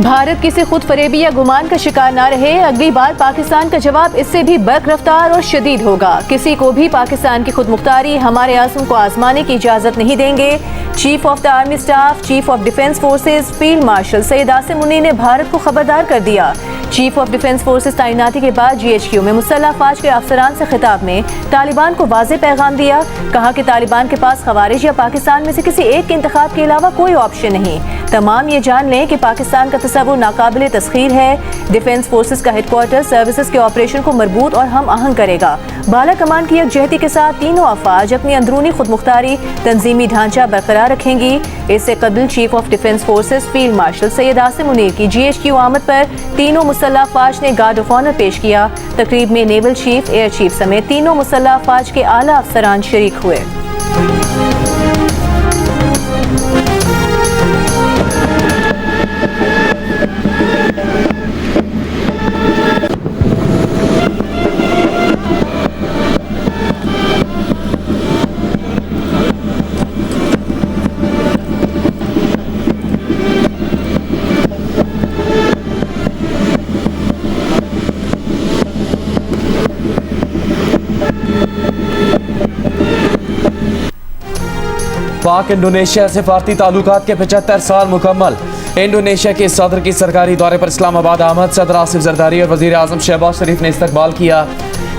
भारत किसी खुद फरेबी या गुमान का शिकार न रहे। अगली बार पाकिस्तान का जवाब इससे भी बर्क रफ्तार और शदीद होगा। किसी को भी पाकिस्तान की खुद मुख्तारी, हमारे आज़म को आजमाने की इजाज़त नहीं देंगे। Chief of the army staff, chief of defence forces field marshal Syed Asim Munir ने भारत को खबरदार कर दिया। चीफ ऑफ डिफेंस फोर्सेज तैनाती के बाद GHQ में मुसल्लह अफवाज के अफसरान से खिताब में तालिबान को वाज़ेह पैगाम दिया। कहा कि तालिबान के पास खवारिज या पाकिस्तान में से किसी एक के इंतखाब के अलावा कोई ऑप्शन नहीं। तमाम ये जान लें कि पाकिस्तान का तस्वुर नाकाबिले तस्खीर है। डिफेंस फोर्सेज का हेडक्वार्टर सर्विसेज के ऑपरेशन को मजबूत और हम आहंग करेगा। बाला कमान की यकजहती के साथ तीनों अफवाज अपनी अंदरूनी खुद मुख्तारी तंजीमी ढांचा बरकरार रखेंगी। इससे कबल chief of defence forces field marshal Syed Asim Munir की GHQ आमद पर तीनों मुसल्लह अफवाज ने गार्ड ऑफ ऑनर पेश किया। तकरीब में नेवल चीफ, एयर चीफ समेत तीनों मुसल्लह अफवाज के आला अफसरान शरीक हुए। पाक इंडोनेशिया सिफारती ताल्लुकात के 75 साल मुकम्मल। इंडोनेशिया के सदर की सरकारी दौरे पर इस्लामाबाद आमद। सदर आसिफ जरदारी और वज़ीर आज़म शहबाज शरीफ ने इस्तकबाल किया।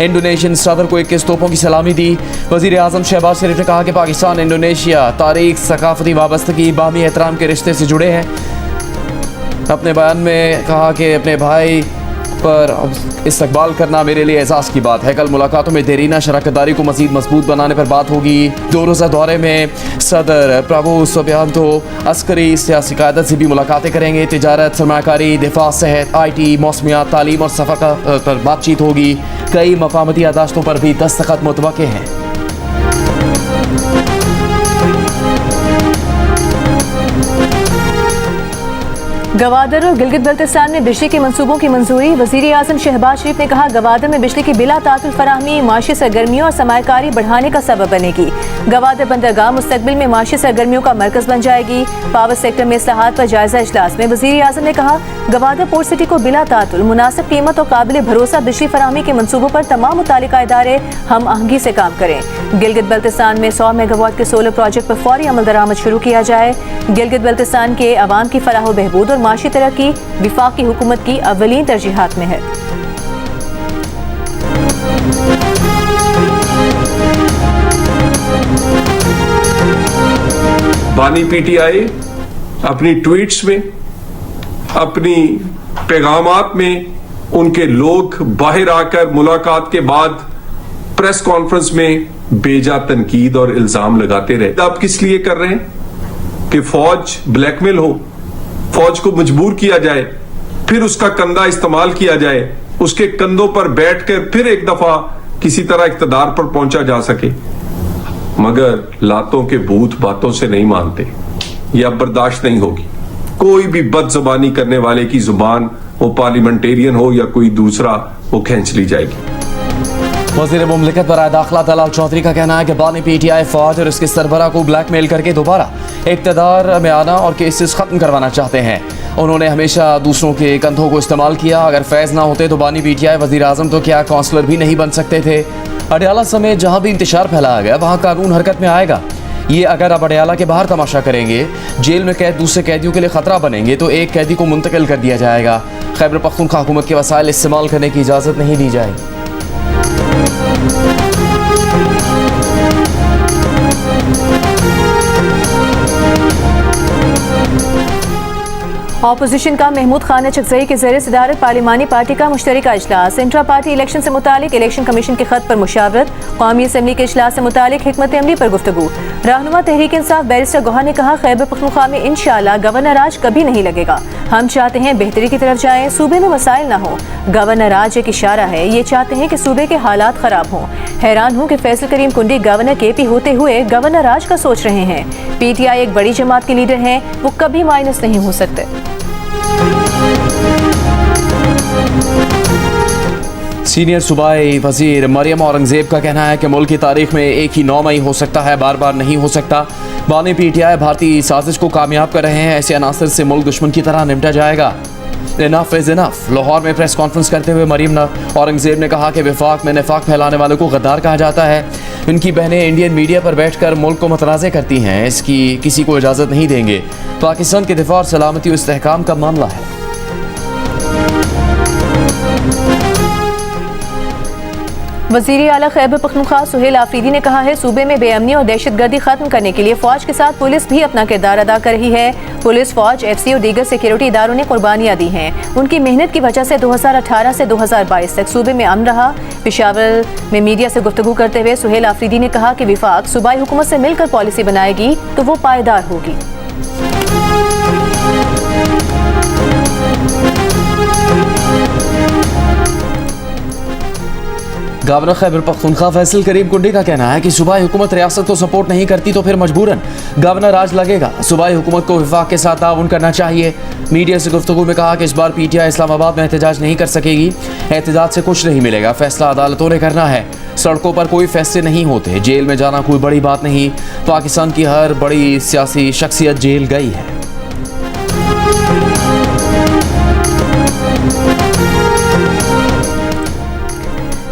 इंडोनेशियन सदर को 21 तोपों की सलामी दी। वज़ीर आज़म शहबाज शरीफ ने कहा कि पाकिस्तान इंडोनेशिया तारीख, सकाफती वाबस्तगी, बाहमी एहतराम के रिश्ते से जुड़े हैं। अपने बयान में कहा कि अपने भाई पर इस्तकबाल करना मेरे लिए एहसास की बात है। कल मुलाकातों में देरीना शराकतदारी को मज़ीद मजबूत बनाने पर बात होगी। 2 रोज़ा दौरे में सदर प्रभु सुबियांतो अस्करी सियासी क़यादत से भी मुलाकातें करेंगे। तिजारत, सरमाकारी, दिफा, सेहत, IT, मौसमियात, तालीम और सफ़ा पर बातचीत होगी। कई मकामती यादाश्तों पर भी दस्तखत मुतवक्के हैं। गवादर और गिलगित बल्तिस्तान में बिजली के मंसूबों की मंजूरी। वज़ीर आज़म शहबाज शरीफ ने कहा, गवादर में बिजली की बिला तातुल फराहमी माशी सरगर्मियों और सरमायाकारी बढ़ाने का सबब बनेगी। गवादर बंदरगाह मुस्तकबिल में माशी सरगर्मियों का मरकज बन जाएगी। पावर सेक्टर में इस्लाहात पर जायजा इजलास में वज़ीर आज़म ने कहा, गवादर पोर्ट सिटी को बिला तातुल मुनासिब कीमत और काबिल भरोसा बिजली फराहमी के मंसूबों पर तमाम मुतालिका इदारे हम आहंगी से काम करें। गिलगित बल्तिस्तान में 100 मेगावाट के सोलर प्रोजेक्ट पर फौरी अमल दरामद शुरू किया जाए। गिलगित बल्तिस्तान के अवाम की फलाह व बहबूद और माशी तरक्की वफाकी हुकूमत की अव्वलीन तरजीहात में है। बानी PTI अपनी ट्वीट्स में, अपनी पैगामात में उनके लोग बाहर आकर मुलाकात के बाद प्रेस कॉन्फ्रेंस में बेजा तनकीद और इल्जाम लगाते रहे। अब किस लिए कर रहे हैं कि फौज ब्लैकमेल हो, फौज को मजबूर किया जाए, फिर उसका कंधा इस्तेमाल किया जाए, उसके कंधों पर बैठकर फिर एक दफा किसी तरह इख्तदार पर पहुंचा जा सके। मगर लातों के भूत बातों से नहीं मानते, यह बर्दाश्त नहीं होगी। कोई भी बदजुबानी करने वाले की जुबान, वो पार्लियामेंटेरियन हो या कोई दूसरा, वो खींच ली जाएगी। वज़ीर मुमलिकत बराए दाखिला दलाल चौधरी का कहना है कि बानी PTI फौज और उसके सरबराह को ब्लैकमेल करके दोबारा इक़्तिदार में आना और केसेस ख़त्म करवाना चाहते हैं। उन्होंने हमेशा दूसरों के कंधों को इस्तेमाल किया। अगर फैज़ ना होते तो बानी PTI वज़ीर आज़म तो क्या काउंसलर भी नहीं बन सकते थे। अडयाला समेत जहाँ भी इंतशार फैलाया गया वहाँ कानून हरकत में आएगा। ये अगर अब अडयाला के बाहर तमाशा करेंगे, जेल में कैद दूसरे कैदियों के लिए ख़तरा बनेंगे, तो एक कैदी को मुंतकिल कर दिया जाएगा। खैबर पख्तूनख्वा हुकूमत के वसाइल इस्तेमाल करने की इजाज़त नहीं दी जाएगी। ऑपोजिशन का महमूद खान चकजई के ज़रिए सदारत पार्लिमानी पार्टी का मुश्तरका इजलास। इंट्रा पार्टी इलेक्शन से मुतालिक इलेक्शन कमीशन के खत पर मुशावरत। कौमी असम्बली के इजलास से मुतालिक हिकमत अमली पर गुफ्तगू। रहनुमा तहरीक इंसाफ बैरिस्टर गौहर ने कहा, खैबर पख्तूनख्वा में इंशाअल्लाह गवर्नर राज कभी नहीं लगेगा। हम चाहते हैं बेहतरी की तरफ जाएं, सूबे में मसाइल ना हो। गवर्नर राज एक इशारा है, ये चाहते हैं कि सूबे के हालात खराब हों। हैरान हूँ कि फैसल करीम कुंडी गवर्नर KP होते हुए गवर्नर राज का सोच रहे हैं। PTI एक बड़ी जमात के लीडर हैं, वो कभी माइनस नहीं हो सकते। सीनियर सूबाई वजीर मरियम औरंगजेब का कहना है कि मुल्क की तारीख में एक ही 9 मई हो सकता है, बार बार नहीं हो सकता। बानी PTI भारतीय साजिश को कामयाब कर रहे हैं, ऐसे अनासर से मुल्क दुश्मन की तरह निपटा जाएगा। Enough is enough. लाहौर में प्रेस कॉन्फ्रेंस करते हुए मरीम औरंगजेब ने कहा कि वफाक में निफाक फैलाने वालों को गद्दार कहा जाता है। इनकी बहनें इंडियन मीडिया पर बैठकर मुल्क को मुतनाज़ करती हैं, इसकी किसी को इजाज़त नहीं देंगे। पाकिस्तान के दिफा और सलामती और इस्तेहकाम का मामला है। वज़ीर आला खैबर पख्तूनख्वा सुहेल आफरीदी ने कहा है, सूबे में बेअमनी और दहशतगर्दी खत्म करने के लिए फौज के साथ पुलिस भी अपना किरदार अदा कर रही है। पुलिस, फौज, FC और दीगर सिक्योरिटी इदारों ने कुर्बानियां दी हैं। उनकी मेहनत की वजह से 2018 से 2022 तक सूबे में अमन रहा। पेशावर में मीडिया से गुफ्तगू करते हुए सुहेल आफरीदी ने कहा कि विफाक सूबाई हुकूमत से मिलकर पॉलिसी बनाएगी तो वो पायदार होगी। गवर्नर खैबर पख्तूनख्वा फैसल करीम कुंडी का कहना है कि सूबाई हुकूमत रियासत को सपोर्ट नहीं करती तो फिर मजबूरन गवर्नर राज लगेगा। सूबाई हुकूमत को विफाक के साथ ताउन करना चाहिए। मीडिया से गुफ्तगू में कहा कि इस बार PTI इस्लामाबाद में एहतजाज नहीं कर सकेगी। एहतजाज से कुछ नहीं मिलेगा, फैसला अदालतों ने करना है। सड़कों पर कोई फैसले नहीं होते, जेल में जाना कोई बड़ी बात नहीं। पाकिस्तान की हर बड़ी सियासी शख्सियत जेल गई है।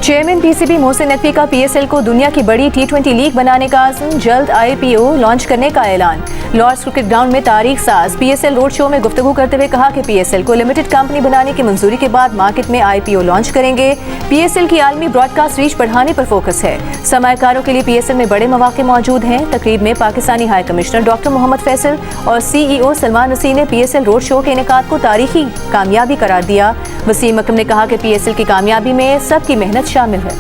चेयरमैन PCB मोहसिन नकवी का PSL को दुनिया की बड़ी T20 लीग बनाने का आज़म, जल्द IPO लॉन्च करने का ऐलान। लॉर्ड्स क्रिकेट ग्राउंड में तारीख साज PSL रोड शो में गुफ्तगू करते हुए कहा कि PSL को लिमिटेड कंपनी बनाने की मंजूरी के बाद मार्केट में IPO लॉन्च करेंगे। PSL की आलमी ब्रॉडकास्ट रीच बढ़ाने पर फोकस है। सरमायाकारों के लिए PSL में बड़े मौके मौजूद हैं। तकरीब में Pakistani high commissioner doctor Mohammad Faisal और CEO सलमान नसीर ने PSL रोड शो के इनेकाद को तारीखी कामयाबी करार दिया। वसीम अकरम ने कहा कि PSL की कामयाबी में सबकी मेहनत शामिल है।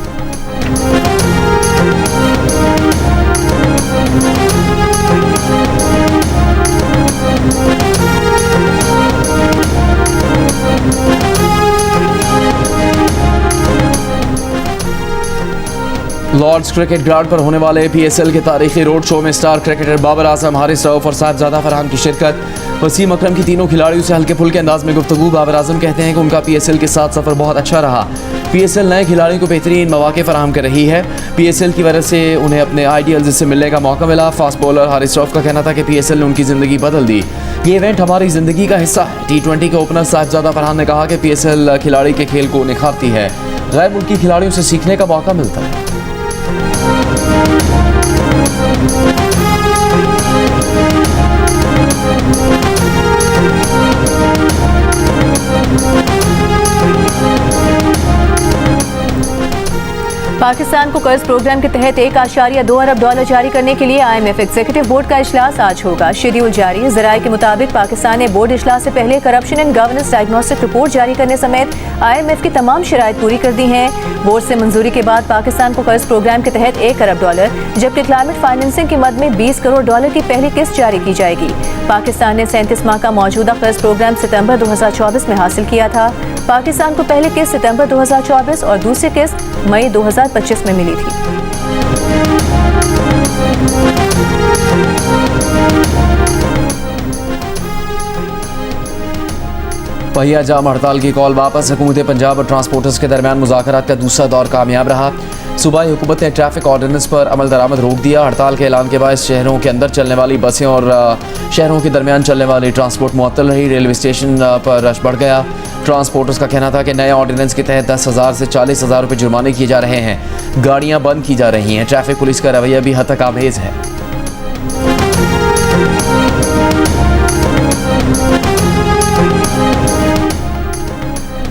लॉर्ड्स क्रिकेट ग्राउंड पर होने वाले PSL के तारीखी रोड शो में स्टार क्रिकेटर बाबर आजम, हारिस रऊफ और साहिबजादा फरहान की शिरकत। वसीम अकरम की तीनों खिलाड़ियों से हल्के फुल्के अंदाज में गुफ्तगू। बाबर आजम कहते हैं कि उनका PSL के साथ सफर बहुत अच्छा रहा। PSL नए खिलाड़ियों को बेहतरीन मौके फराहम कर रही है। PSL की वजह से उन्हें अपने आइडियल्स से मिलने का मौका मिला। फास्ट बॉलर हारिस रऊफ का कहना था कि PSL ने उनकी ज़िंदगी बदल दी। ये इवेंट हमारी ज़िंदगी का हिस्सा है। T20 के ओपनर साहिबजादा फरहान ने कहा कि PSL खिलाड़ी के खेल को निखारती है। गैर मुल्की खिलाड़ियों से सीखने का मौका मिलता है। पाकिस्तान को कर्ज प्रोग्राम के तहत $1.2 अरब जारी करने के लिए IMF एग्जीक्यूटिव बोर्ड का इजलास आज होगा। शेड्यूल जारी। ज़राए के मुताबिक पाकिस्तान ने बोर्ड इजलास से पहले corruption and governance diagnostic report जारी करने समेत IMF की तमाम शराइत पूरी कर दी हैं। बोर्ड से मंजूरी के बाद पाकिस्तान को कर्ज प्रोग्राम के तहत $1 अरब, जबकि क्लाइमेट फाइनेंसिंग की मद में $20 करोड़ की पहली किस्त जारी की जाएगी। पाकिस्तान ने 37 माह का मौजूदा कर्ज प्रोग्राम सितंबर 2024 में हासिल किया था। पाकिस्तान को पहली किस्त सितंबर 2024 और दूसरी किस्त मई 2025 में मिली थी। पहिया जाम हड़ताल की कॉल वापस। हुकूमत पंजाब और ट्रांसपोर्टर्स के दरमियान मुज़ाकरात का दूसरा दौर कामयाब रहा। सूबाई हुकूमत ने ट्रैफिक ऑर्डिनेंस पर अमल दरामद रोक दिया। हड़ताल के ऐलान के बाद शहरों के अंदर चलने वाली बसें और शहरों के दरमियान चलने वाली ट्रांसपोर्ट मुअत्तल रही। रेलवे स्टेशन पर रश बढ़ गया। ट्रांसपोर्टर्स का कहना था कि नए ऑर्डिनेंस के तहत 10,000 से 40,000 रुपये जुर्माने किए जा रहे हैं। गाड़ियाँ बंद की जा रही हैं। ट्रैफिक पुलिस का रवैया भी हद तक आमेज है।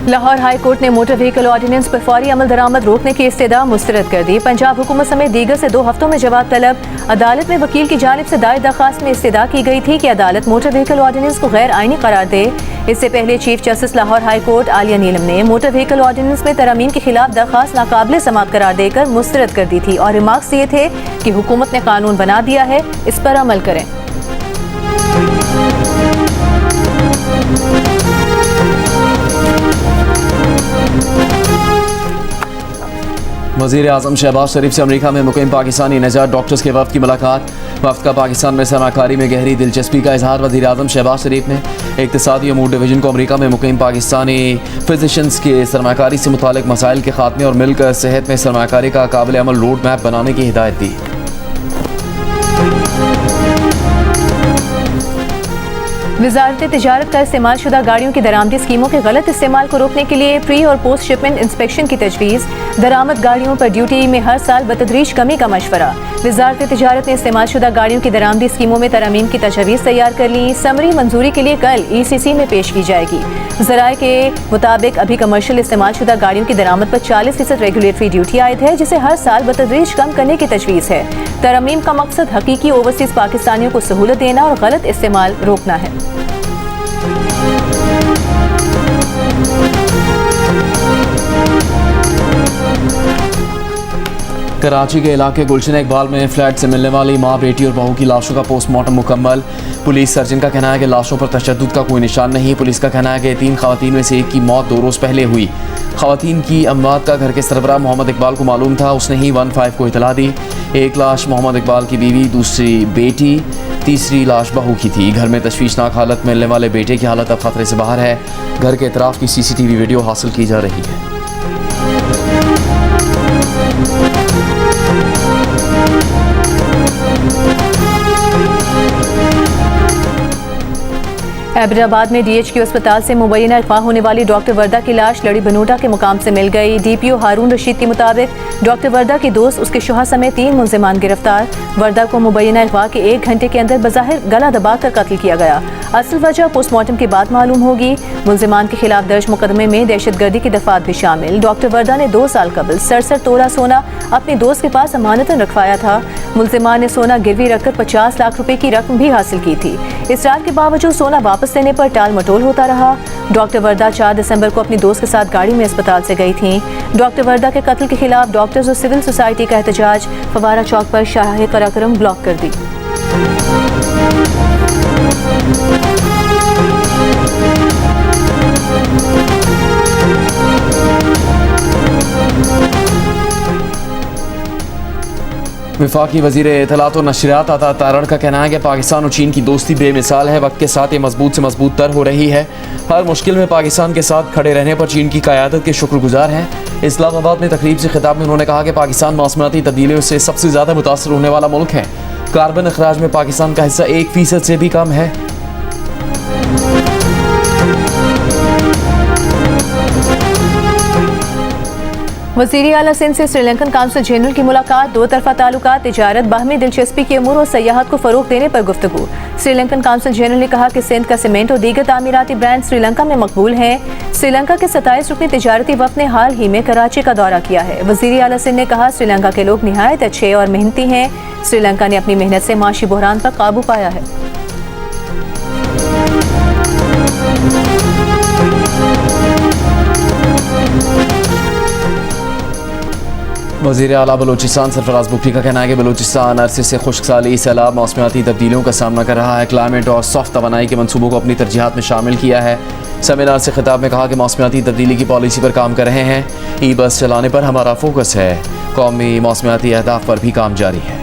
लाहौर हाई कोर्ट ने मोटर व्हीकल ऑर्डिनेंस पर फौरी अमल दरामद रोकने की इस्तदा मुस्तरद कर दी। पंजाब हुकूमत समेत दीगर से 2 हफ्तों में जवाब तलब। अदालत में वकील की जानिब से दायर दरखास्त में इस्तदा की गई थी कि अदालत मोटर व्हीकल ऑर्डिनेंस को गैर आईनी करार दे। इससे पहले chief justice Lahore high court Aliya Neelam ने मोटर व्हीकल ऑर्डिनेंस में तरमीम के खिलाफ दरखास्त नाकाबिले समाअत करार देकर मुस्तरद कर दी थी और रिमार्क्स दिए थे कि हुकूमत ने कानून बना दिया है, इस पर अमल करें। वज़ीर आज़म शहबाज शरीफ से अमेरिका में मुक़ीम पाकिस्तानी नजात डॉक्टर्स के वफ़द की मुलाकात। वफ़द का पाकिस्तान में सरमाकारी में गहरी दिलचस्पी का इजहार। वज़ीर आज़म शहबाज शरीफ ने इक़्तिसादी अमूर डिवीज़न को अमेरिका में मुक़ीम पाकिस्तानी फिजिशंस के सरमाकारी से मुतालिक मसाइल के ख़ात्मे और मिलकर सेहत में सरमाकारी का काबिल अमल रोड मैप बनाने की हिदायत दी। वजारत तिजारत का इस्तेमाल शुदा गाड़ियों की दरामदी स्कीमों के गलत इस्तेमाल को रोकने के लिए प्री और पोस्ट शिपमेंट इंस्पेक्शन की तजवीज़। दरामद गाड़ियों पर ड्यूटी में हर साल बतदरीज कमी का मशवरा। वजारत तिजारत ने इस्तेमाल शुदा गाड़ियों की दरामदी स्कीमों में तरमीम की तजवीज़ तैयार कर ली। समरी मंजूरी के लिए कल ECC में पेश की जाएगी। ज़राए के मुताबिक अभी कमर्शियल इस्तेमाल शुदा गाड़ियों की दरामद पर 40% रेगुलेटरी ड्यूटी आयद है, जिसे हर साल बतदरीज कम करने की तजवीज़ है। तरमीम का मकसद हकीकी ओवरसीज़ पाकिस्तानियों को सहूलत देना और गलत इस्तेमाल रोकना है। कराची के इलाके गुलशन इकबाल में फ्लैट से मिलने वाली माँ, बेटी और बहू की लाशों का पोस्टमार्टम मुकम्मल। पुलिस सर्जन का कहना है कि लाशों पर तशद्दुद का कोई निशान नहीं। पुलिस का कहना है कि 3 खवातीन में से एक की मौत 2 रोज़ पहले हुई। खवातीन की अमवात का घर के सरबराह मोहम्मद इकबाल को मालूम था, उसने ही 15 को इतला दी। एक लाश मोहम्मद इकबाल की बीवी, दूसरी बेटी, तीसरी लाश बहू की थी। घर में तशवीशनाक हालत में मिलने वाले बेटे की हालत अब खतरे से बाहर है। घर के इतराफ की CCTV वीडियो हासिल की जा रही है। हैदराबाद में DHQ अस्पताल से मुबैना अगवा होने वाली डॉक्टर वर्दा की लाश लड़ी बनोटा के मुकाम से मिल गई। DPO हारून रशीद के मुताबिक डॉक्टर वर्दा के दोस्त, उसके शोहर समेत 3 मुल्जिमान गिरफ्तार। वर्दा को मुबैना अगवा के 1 घंटे के अंदर बज़ाहिर गला दबाकर कत्ल किया गया। असल वजह पोस्टमार्टम के बाद मालूम होगी। मुल्जिमान के खिलाफ दर्ज मुकदमे में दहशतगर्दी की दफात भी शामिल। डॉक्टर वर्दा ने 2 साल कबल 67 तोला सोना अपने दोस्त के पास अमानतन रखवाया था। मुल्जिमान ने सोना गिरवी रखकर 50 लाख रुपए की रकम भी हासिल की थी। इसरार के बावजूद सोना वापस देने पर टाल मटोल होता रहा। डॉक्टर वर्दा 4 दिसंबर को अपनी दोस्त के साथ गाड़ी में अस्पताल से गई थी। डॉक्टर वर्दा के कत्ल के खिलाफ डॉक्टर्स और सिविल सोसाइटी का एहतजाज। फवारा चौक पर शाह कराक्रम ब्लॉक कर दी। वफाकी वज़ीर इत्तलात और नशरियात अता तारड़ का कहना है कि पाकिस्तान और चीन की दोस्ती बेमिसाल है। वक्त के साथ ये मजबूत से मजबूत तर हो रही है। हर मुश्किल में पाकिस्तान के साथ खड़े रहने पर चीन की क़यादत के शुक्रगुजार हैं। इस्लामाबाद में तकरीब से खिताब में उन्होंने कहा कि पाकिस्तान मौसमियाती तब्दीलियों से सबसे ज़्यादा मुतासर होने वाला मुल्क है। कार्बन अखराज में पाकिस्तान का हिस्सा 1% से भी कम है। वज़ीर आला सिंध से श्रीलंकन काउंसिल जनरल की मुलाकात। 2 तरफा ताल्लुकात, तिजारत, बाहमी दिलचस्पी के अमूर और सयाहत को फ़रोग़ देने पर गुफ्तगू। श्रीलंकन काउंसिल जनरल ने कहा कि सिंध का सीमेंट और दीगर तामीराती ब्रांड श्रीलंका में मकबूल हैं। श्रीलंका के 27 रुकनी तिजारती वफ़द ने हाल ही में कराची का दौरा किया है। वज़ीर आला सिंध ने कहा, श्रीलंका के लोग निहायत अच्छे और मेहनती हैं। श्रीलंका ने अपनी मेहनत से माशी बहरान पर काबू पाया है। वज़ीर आला बलोचिस्तान सरफराज बुखरी का कहना है कि बलोचिस्तान अरसे से खुश्क साली, सैलाब, मौसमियाती तब्दीलियों का सामना कर रहा है। क्लाइमेट और सॉफ्ट तवानाई के मनसूबों को अपनी तरजीहात में शामिल किया है। सेमिनार से खिताब में कहा कि मौसमियाती तब्दीली की पॉलिसी पर काम कर रहे हैं। ई-बस चलाने पर हमारा फोकस है। कौमी मौसमियाती अहदाफ पर भी काम जारी है।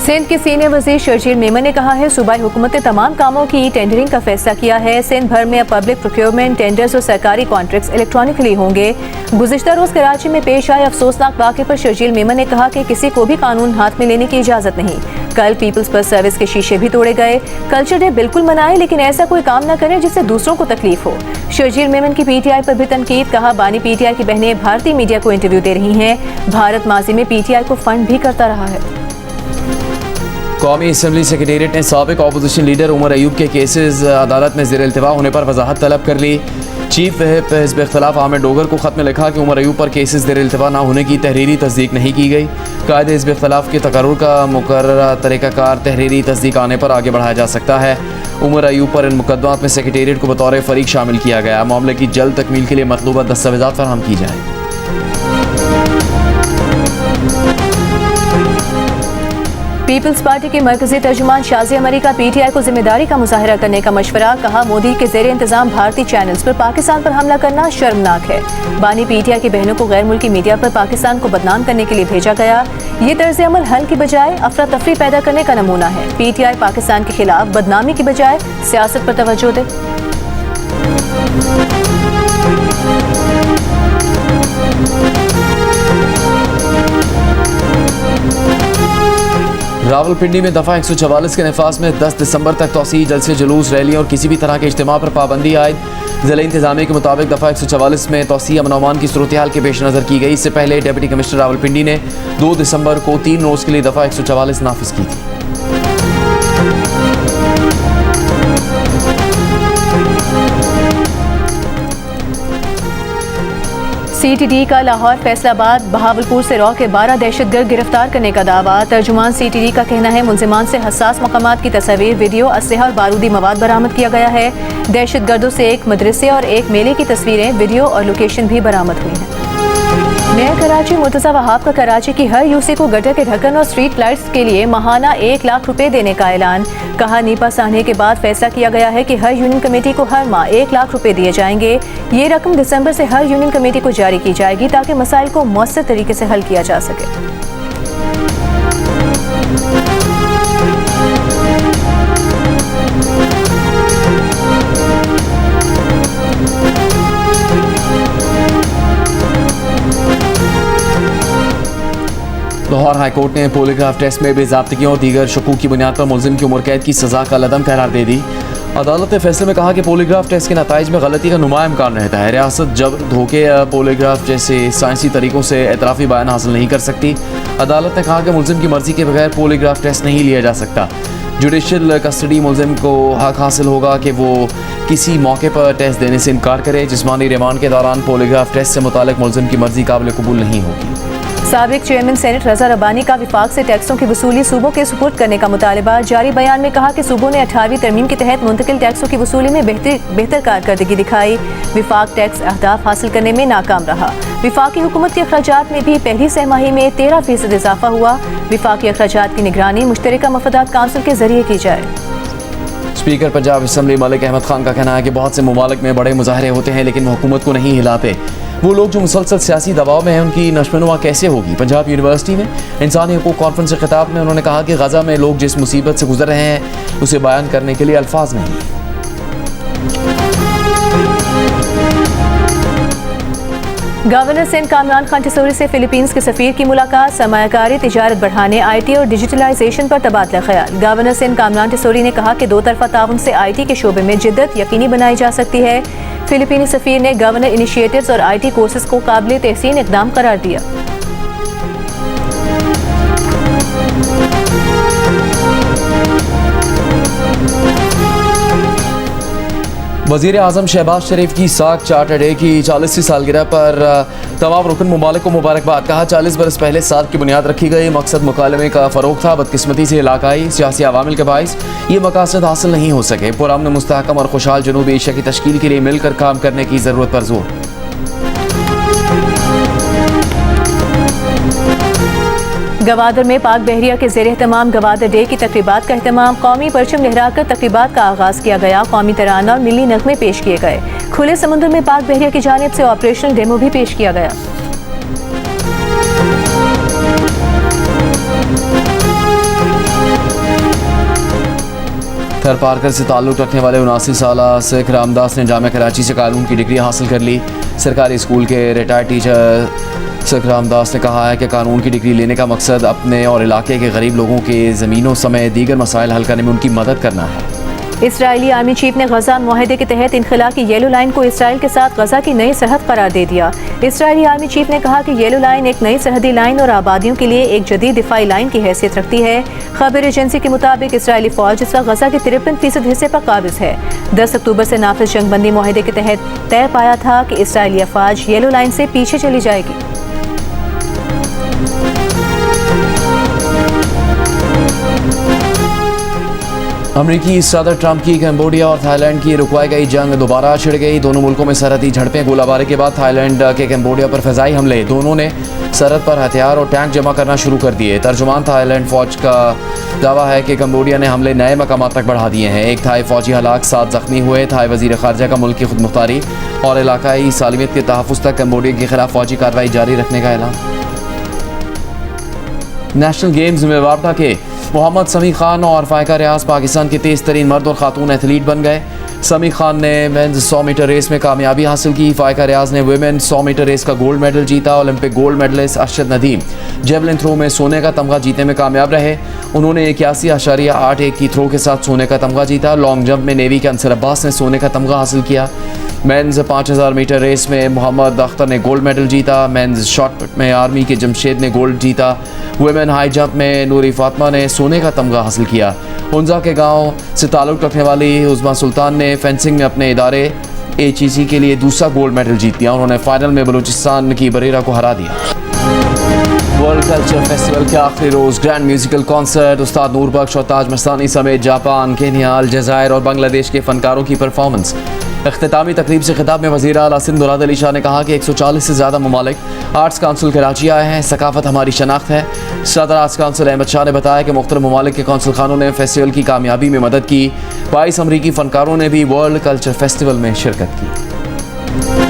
सिंध के सीनियर वज़ीर शर्जील मेमन ने कहा है, सूबाई हुकूमत ने तमाम कामों की टेंडरिंग का फैसला किया है। सिंध भर में अब पब्लिक प्रोक्योरमेंट, टेंडर्स और सरकारी कॉन्ट्रैक्ट्स इलेक्ट्रॉनिकली होंगे। गुज़िश्ता रोज़ कराची में पेश आए अफसोसनाक वाक़े पर शर्जील मेमन ने कहा कि किसी को भी कानून हाथ में लेने की इजाज़त नहीं। कल पीपल्स बस सर्विस के शीशे भी तोड़े गए। कल्चर डे बिल्कुल मनाएं, लेकिन ऐसा कोई काम न करें जिससे दूसरों को तकलीफ हो। शर्जील मेमन की PTI पर भी तनकीद। कहा, बानी PTI की बहनें भारतीय मीडिया को इंटरव्यू दे रही हैं। भारत माजी में PTI को फंड भी करता रहा है। कौमी असम्बली सेक्रेटेरिएट ने साबिक अपोजिशन लीडर उमर अयूब के केसेस अदालत में ज़ेर इल्तिवा होने पर वजाहत तलब कर ली। चीफ व्हिप हिज़्ब इख्तिलाफ आमिर डोगर को ख़त में लिखा कि उमर अयूब पर केसेस ज़ेर इल्तिवा न होने की तहरीरी तस्दीक नहीं की गई। कायदे हिज़्ब इख्तिलाफ के तकर्रुर का मुकर्ररा तरीक़ाकार तहरीरी तस्दीक आने पर आगे बढ़ाया जा सकता है। उमर अयूब पर इन मुकदमात में सेक्रेटेरिएट को बतौर फ़रीक शामिल किया गया। मामले की जल्द तकमील के लिए मतलूबा दस्तावेज़ात फराहम की जाए। पीपल्स पार्टी के मरकजी तर्जुमान शाज़िया मरी का PTI को जिम्मेदारी का मुजाहरा करने का मशवरा। कहा, मोदी के ज़ेर इंतज़ाम भारतीय चैनल्स पर पाकिस्तान पर हमला करना शर्मनाक है। बानी PTI की बहनों को गैर मुल्की मीडिया पर पाकिस्तान को बदनाम करने के लिए भेजा गया। ये तर्ज अमल हल की बजाय अफरा तफरी पैदा करने का नमूना है। PTI पाकिस्तान के खिलाफ बदनामी की बजाय सियासत पर तवज्जो दे। रावलपिंडी में दफ़ा 144 के नफाज में 10 दिसंबर तक तौसीह जलसे जुलूस रैलियों और किसी भी तरह के इज्तिमा पर पाबंदी आयद। ज़िला इंतजामिया के मुताबिक दफ़ा 144 में तौसीह अमन अमान की सूरत हाल के पेश नज़र की गई। इससे पहले डिप्टी कमिश्नर रावलपिंडी ने 2 दिसंबर को 3 रोज़ के लिए दफ़ा 144 नाफिज की थी। CTD का लाहौर, फैसलाबाद, बहावलपुर से रॉ के 12 दहशतगर्द गिरफ्तार करने का दावा। तर्जुमान CTD का कहना है मुलजिमान से हसास मकामात की तस्वीर, वीडियो, असलहा और बारूदी मवाद बरामद किया गया है। दहशतगर्दों से एक मदरसे और एक मेले की तस्वीरें, वीडियो और लोकेशन भी बरामद हुई हैं। मेयर कराची मुर्तज़ा वहाब का कराची की हर यूसी को गटर के ढक्कन और स्ट्रीट लाइट्स के लिए माहाना 1 लाख रुपए देने का ऐलान। कहा, नीपा साहने के बाद फैसला किया गया है कि हर यूनियन कमेटी को हर माह 1 लाख रुपए दिए जाएंगे। ये रकम दिसंबर से हर यूनियन कमेटी को जारी की जाएगी ताकि मसाइल को मौसर तरीके से हल किया जा सके। लाहौर हाईकोर्ट ने पॉलीग्राफ टेस्ट में बेज़ाब्तगियों और दीगर शकूक की बुनियाद पर मुलजिम की उम्र कैद की सज़ा का लदम करार दे दी। अदालत ने फैसले में कहा कि पॉलीग्राफ टेस्ट के नताइज में गलती का नुमाया इम्कान रहता है। रियासत जबर, धोखे या पॉलीग्राफ जैसे साइंसी तरीकों से एतराफ़ी बयान हासिल नहीं कर सकती। अदालत ने कहा कि मुलजिम की मर्जी के बगैर पॉलीग्राफ टेस्ट नहीं लिया जा सकता। जुडिशल कस्टडी मुलजिम को हक हासिल होगा कि वो किसी मौके पर टेस्ट देने से इनकार करे। जिस्मानी रिमांड के दौरान पॉलीग्राफ टेस्ट से मुतालिक मुलजिम की मर्जी काबिल कबूल नहीं होगी। साबिक चेयरमैन सेनेट रजा रब्बानी का विफाक से टैक्सों की वसूली सूबों के सुपुर्द करने का मुतालबा। जारी बयान में कहा कि सूबों ने 18वीं तरमीम के तहत मुंतकिल टैक्सों की वसूली में बेहतर कारकर्दगी दिखाई। विफाक टैक्स अहदाफ हासिल करने में नाकाम रहा। विफाकी हुकूमत के अखराजात में भी पहली सहमाही में 13% इजाफा हुआ। विफाकी अखराजात की निगरानी मुश्तरका मफादात काउंसिल के जरिए की जाए। स्पीकर पंजाब असम्बली मलिक अहमद खान का कहना है कि बहुत से ममालिक में बड़े मुजाहरे होते हैं लेकिन वो हुकूमत को नहीं हिलाते। वो लोग जो मुसलसल सियासी दबाव में हैं उनकी नशोनुमा कैसे होगी। पंजाब यूनिवर्सिटी में इंसानी हकूक़ कॉन्फ्रेंस के खिताब में उन्होंने कहा कि गजा में लोग जिस मुसीबत से गुजर रहे हैं उसे बयान करने के लिए अल्फाज नहीं। गवर्नर सिंध कामरान खान टिसोरी से फिलीपींस के सफीर की मुलाकात। सरमायाकारी, तिजारत बढ़ाने, IT और डिजिटलाइजेशन पर तबादला ख्याल। गवर्नर सिंध कामरान टिसोरी ने कहा कि 2 तरफा ताउन से IT के शोबे में जिद्दत यकीनी बनाई जा सकती है। फिलीपीनी सफीर ने गवर्नर इनिशिएटिव्स और IT कोर्सेज को काबिल तहसीन इकदाम करार दिया। वज़ीर आज़म शहबाज शरीफ की साक चार्टर डे की 40वीं सालगिरह पर तमाम रुकन ममालिक को मुबारकबाद। कहा, 40 बरस पहले साथ की बुनियाद रखी गई। मकसद मुकालमे का फ़रोग था। बदकिस्मती से इलाकाई सियासी अवामिल के बाइस ये मकासद हासिल नहीं हो सके। पुरअमन, मुस्तहकम और खुशहाल जनूबी एशिया की तश्कील के लिए मिलकर काम करने की ज़रूरत पर जोर। गवादर में पाक बहरिया के ज़ेर एहतमाम गवादर डे की तकरीबात का एहतमाम। कौमी परचम लहराकर तकरीबात का आगाज़ किया गया। कौमी तराना और मिली नगमे पेश किए गए। खुले समुद्र में पाक बहरिया की जानिब से ऑपरेशनल डेमो भी पेश किया गया। थर पार्कर से ताल्लुक़ रखने वाले 79 साला सिख रामदास ने जामिया कराची से कानून की डिग्री हासिल कर ली। सरकारी स्कूल के रिटायर्ड टीचर सिख रामदास ने कहा है कि कानून की डिग्री लेने का मकसद अपने और इलाके के गरीब लोगों के ज़मीनों समेत दीगर मसाइल हल करने में उनकी मदद करना है। इसराइली आर्मी चीफ ने गजा मुआहदे के तहत इनखला की येलो लाइन को इसराइल के साथ गजा की नई सरहद करार दे दिया। इसराइली आर्मी चीफ ने कहा कि येलो लाइन एक नई सरहदी लाइन और आबादियों के लिए एक जदीद दिफाई लाइन की हैसियत रखती है। खबर एजेंसी के मुताबिक इसराइली फौज इस वक्त गजा के 53% हिस्से पर काबिज है। 10 अक्टूबर से नाफिज जंगबंदी मुआहदे के तहत तय पाया था कि इसराइली अफवाज येलो लाइन से पीछे चली जाएगी। अमरीकी सदर ट्रंप की कंबोडिया और थाईलैंड की रुकवाई गई जंग दोबारा छिड़ गई। दोनों मुल्कों में सरहदी झड़पें। गोलाबारी के बाद थाईलैंड के कंबोडिया पर फ़िज़ाई हमले। दोनों ने सरहद पर हथियार और टैंक जमा करना शुरू कर दिए। तर्जुमान थाईलैंड फ़ौज का दावा है कि कंबोडिया ने हमले नए मकाम तक बढ़ा दिए हैं। एक थाई फ़ौजी हलाक, 7 ज़ख्मी हुए। थाई वज़ीर ख़ारजा का मुल्क की खुद मुख्तारी और इलाकाई सालमियत के तहफ़्फ़ुज़ तक कंबोडिया के खिलाफ फ़ौजी कार्रवाई जारी रखने का ऐलान। नेशनल गेम्स में वार्ता के मोहम्मद समी खान और फ़ायका रियाज पाकिस्तान के तेज़ तरीन मर्द और ख़ातून एथलीट बन गए। समी खान ने मेंस 100 मीटर रेस में कामयाबी हासिल की। फ़ायका रियाज ने वुमेन 100 मीटर रेस का गोल्ड मेडल जीता। Olympic gold medallist Arshad Nadeem javelin throw में सोने का तमगा जीतने में कामयाब रहे। उन्होंने 81.81 की थ्रो के साथ सोने का तमगा जीता। लॉन्ग जंप में नेवी के अंसर अब्बास ने सोने का तमगा हासिल किया। मेंस 5000 मीटर रेस में मोहम्मद अख्तर ने गोल्ड मेडल जीता। मेंस शॉटपुट में आर्मी के जमशेद ने गोल्ड जीता। वुमेन हाई जंप में नूरी फातिमा ने सोने का तमगा हासिल किया। हुंजा के गांव से ताल्लुक़ रखने वाली उज़मा सुल्तान ने फेंसिंग में अपने इदारे HEC के लिए दूसरा गोल्ड मेडल जीत दिया। उन्होंने फाइनल में बलूचिस्तान की बरेरा को हरा दिया। वर्ल्ड कल्चर फेस्टिवल के आखिरी रोज़ ग्रैंड म्यूजिकल कॉन्सर्ट, उस्ताद नूर बख्श और ताज मस्तानी समेत जापान, केन्या, अलजायर और बांग्लादेश के फ़नकारों की परफॉर्मेंस। इख्तितामी तकरीब से खिताब में वज़ीर आला सिंध मुराद अली शाह ने कहा कि 140 से ज़्यादा ममालिक आर्ट्स काउंसिल कराची आए हैं। सकाफ़त हमारी शनाख्त है। सदर आर्ट्स काउंसिल अहमद शाह ने बताया कि मुख्तलिफ ममालिक के कौंसल खानों ने फेस्टिवल की कामयाबी में मदद की। 22 अमरीकी फ़नकारों ने भी वर्ल्ड कल्चर फेस्टिवल में शिरकत की।